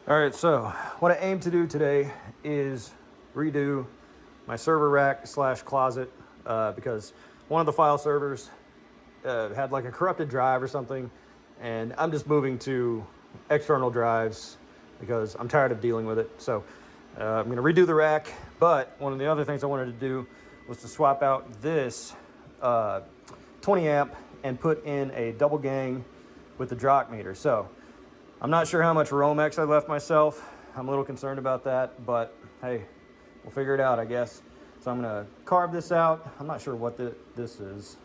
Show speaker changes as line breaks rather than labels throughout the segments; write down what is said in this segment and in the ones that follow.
All right, so what I aim to do today is redo my server rack slash closet because one of the file servers had like a corrupted drive or something, and I'm just moving to external drives because I'm tired of dealing with it. So I'm gonna redo the rack, but one of the other things I wanted to do was to swap out this 20 amp and put in a double gang with the Drock meter. So I'm not sure how much Romex I left myself. I'm a little concerned about that, but hey, we'll figure it out, I guess. So I'm gonna carve this out. I'm not sure what this is.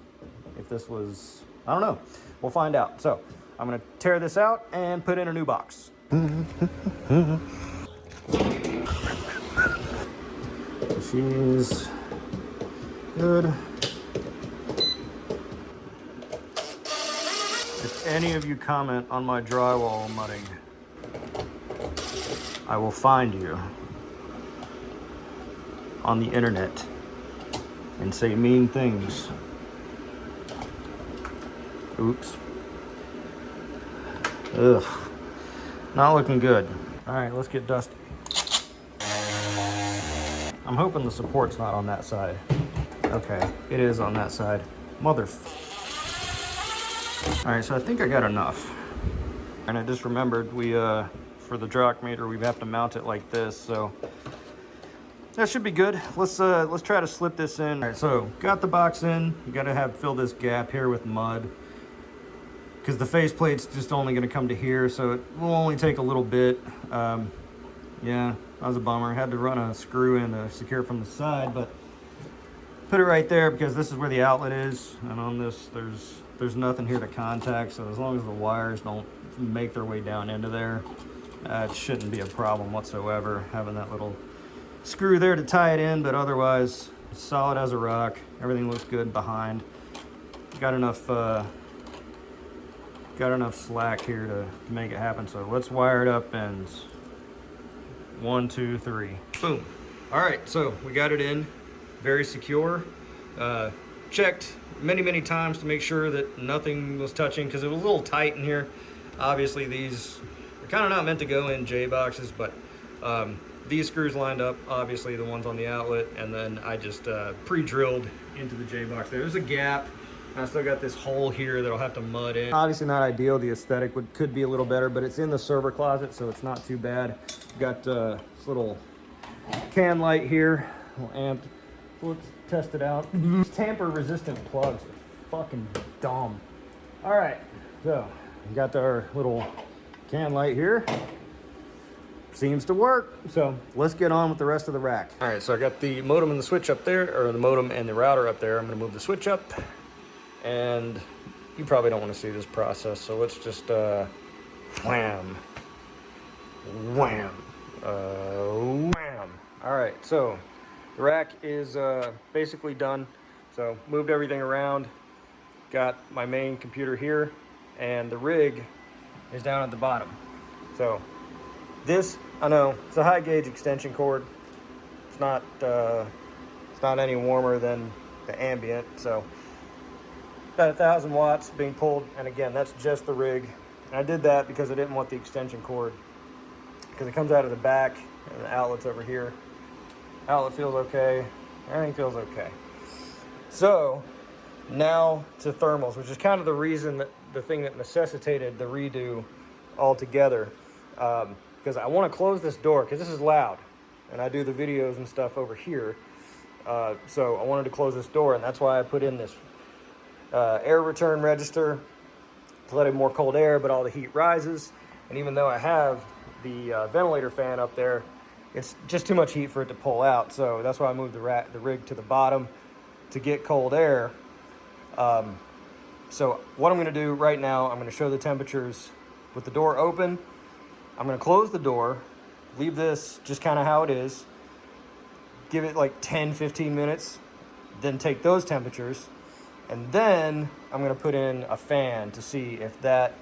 If this was, I don't know. We'll find out. So I'm gonna tear this out and put in a new box. She's good. If any of you comment on my drywall mudding, I will find you on the internet and say mean things. Oops. Ugh. Not looking good. All right, let's get dusty. I'm hoping the support's not on that side. Okay, it is on that side. Mother. All right, so I think I got enough. And I just remembered for the Drock meter, we have to mount it like this, so that should be good. Let's try to slip this in. All right, so got the box in. You gotta fill this gap here with mud because the faceplate's just only gonna come to here, so it will only take a little bit. Yeah, that was a bummer. Had to run a screw in to secure it from the side, but put it right there because this is where the outlet is, and on this there's nothing here to contact, so as long as the wires don't make their way down into there, it shouldn't be a problem whatsoever having that little screw there to tie it in. But otherwise, it's solid as a rock. Everything looks good behind. Got enough slack here to make it happen. So let's wire it up ends. 1, 2, 3. Boom. All right, so we got it in, very secure. Checked many times to make sure that nothing was touching because it was a little tight in here. Obviously these are kind of not meant to go in J boxes, but these screws lined up, obviously the ones on the outlet, and then I just pre-drilled into the J box. There's a gap. I still got this hole here that I'll have to mud in. Obviously not ideal. The aesthetic could be a little better, but it's in the server closet, so it's not too bad. Got this little can light here, little amp. Let's test it out. Tamper-resistant plugs are fucking dumb. All right, so we got our little can light here. Seems to work. So let's get on with the rest of the rack. All right, so I got the modem and the switch up there, or the modem and the router up there. I'm gonna move the switch up, and you probably don't want to see this process, so let's just wham, wham, wham. All right, so the rack is basically done. So moved everything around, got my main computer here, and the rig is down at the bottom. So this, I know, it's a high gauge extension cord. It's not any warmer than the ambient, so about 1,000 watts being pulled, and again, that's just the rig. And I did that because I didn't want the extension cord, because it comes out of the back, and the outlet's over here. Outlet feels okay, everything feels okay. So now to thermals, which is kind of the reason that the thing that necessitated the redo altogether, because I want to close this door because this is loud, and I do the videos and stuff over here. So I wanted to close this door, and that's why I put in this air return register to let in more cold air, but all the heat rises. And even though I have the ventilator fan up there, it's just too much heat for it to pull out. So that's why I moved the rig to the bottom to get cold air. So what I'm gonna do right now, I'm gonna show the temperatures with the door open. I'm gonna close the door, leave this just kind of how it is, give it like 10-15 minutes, then take those temperatures, and then I'm gonna put in a fan to see if that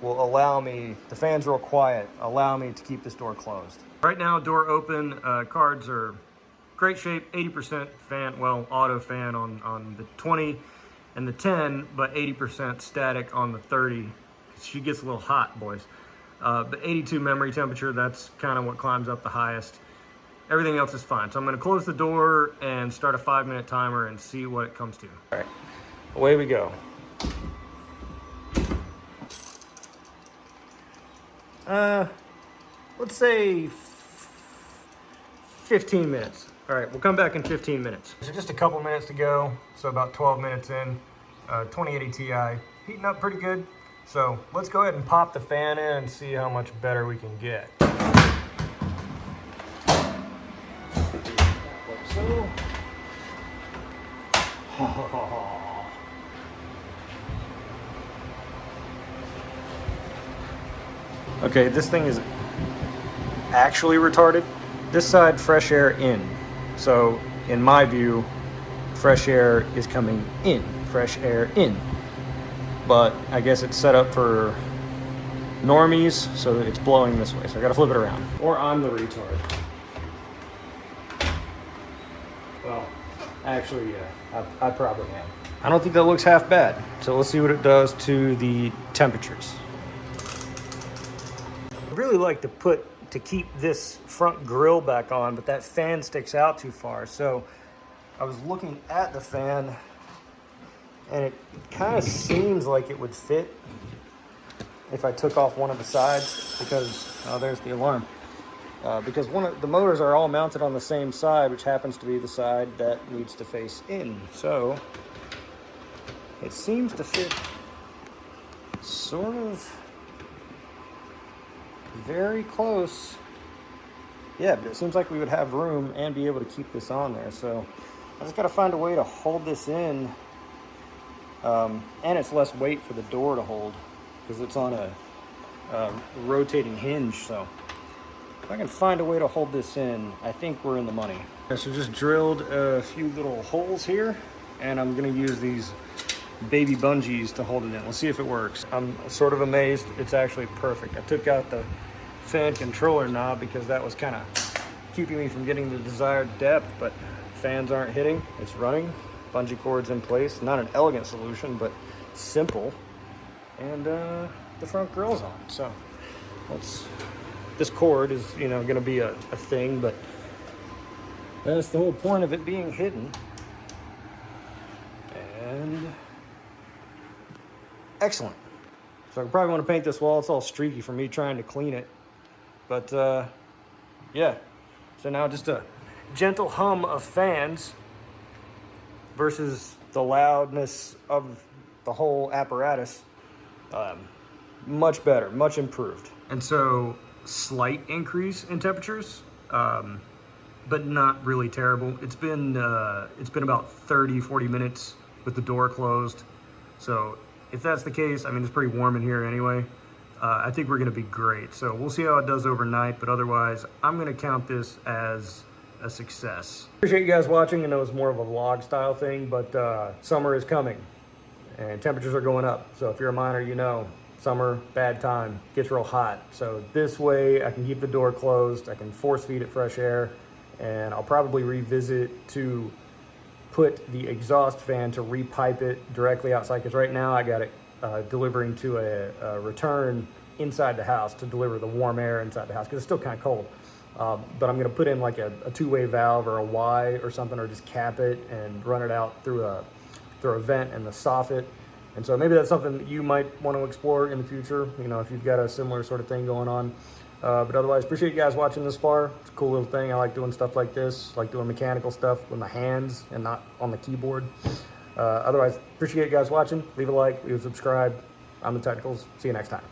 will allow me, the fan's real quiet, allow me to keep this door closed. Right now, door open, cards are great shape, 80% fan, well, auto fan on the 20 and the 10, but 80% static on the 30. She gets a little hot, boys. But 82 memory temperature, that's kind of what climbs up the highest. Everything else is fine. So I'm gonna close the door and start a 5-minute timer and see what it comes to. All right, away we go. Let's say 15 minutes. All right, we'll come back in 15 minutes. So just a couple minutes to go. So about 12 minutes in, 2080 Ti, heating up pretty good. So let's go ahead and pop the fan in and see how much better we can get. Like so. Okay, this thing is actually retarded. This side, fresh air in. So in my view, fresh air is coming in, fresh air in. But I guess it's set up for normies, so that it's blowing this way. So I gotta flip it around. Or I'm the retard. Well, actually, yeah, I probably am. I don't think that looks half bad. So let's see what it does to the temperatures. I really like to keep this front grill back on, but that fan sticks out too far. So I was looking at the fan, and it kind of seems like it would fit if I took off one of the sides, because, oh, there's the alarm. Because one of the motors are all mounted on the same side, which happens to be the side that needs to face in. So it seems to fit sort of very close. Yeah, but it seems like we would have room and be able to keep this on there. So I just got to find a way to hold this in. And it's less weight for the door to hold because it's on a rotating hinge. So if I can find a way to hold this in, I think we're in the money. So just drilled a few little holes here, and I'm going to use these baby bungees to hold it in. Let's see if it works. I'm sort of amazed. It's actually perfect. I took out the fan controller knob because that was kind of keeping me from getting the desired depth, but fans aren't hitting. It's running. Bungee cords in place. Not an elegant solution, but simple. And the front grill's on. So this cord is, you know, going to be a thing, but that's the whole point of it being hidden. And excellent. So I probably want to paint this wall. It's all streaky from me trying to clean it. But yeah. So now just a gentle hum of fans versus the loudness of the whole apparatus. Much better, much improved. And so slight increase in temperatures, but not really terrible. It's been about 30-40 minutes with the door closed. So if that's the case, I mean, it's pretty warm in here anyway. I think we're gonna be great. So we'll see how it does overnight, but otherwise, I'm gonna count this as a success. Appreciate you guys watching. I know it's more of a vlog style thing, but summer is coming and temperatures are going up. So if you're a miner, you know, summer, bad time, gets real hot. So this way I can keep the door closed, I can force feed it fresh air, and I'll probably revisit to put the exhaust fan to repipe it directly outside, because right now I got it delivering to a return inside the house to deliver the warm air inside the house, because it's still kind of cold. But I'm gonna put in like a two-way valve or a Y or something, or just cap it and run it out through a vent in the soffit. And so maybe that's something that you might want to explore in the future, you know, if you've got a similar sort of thing going on. But otherwise, appreciate you guys watching this far. It's a cool little thing. I like doing stuff like this, I like doing mechanical stuff with my hands and not on the keyboard. Otherwise, appreciate you guys watching. Leave a like, leave a subscribe. I'm TheTechnicals. See you next time.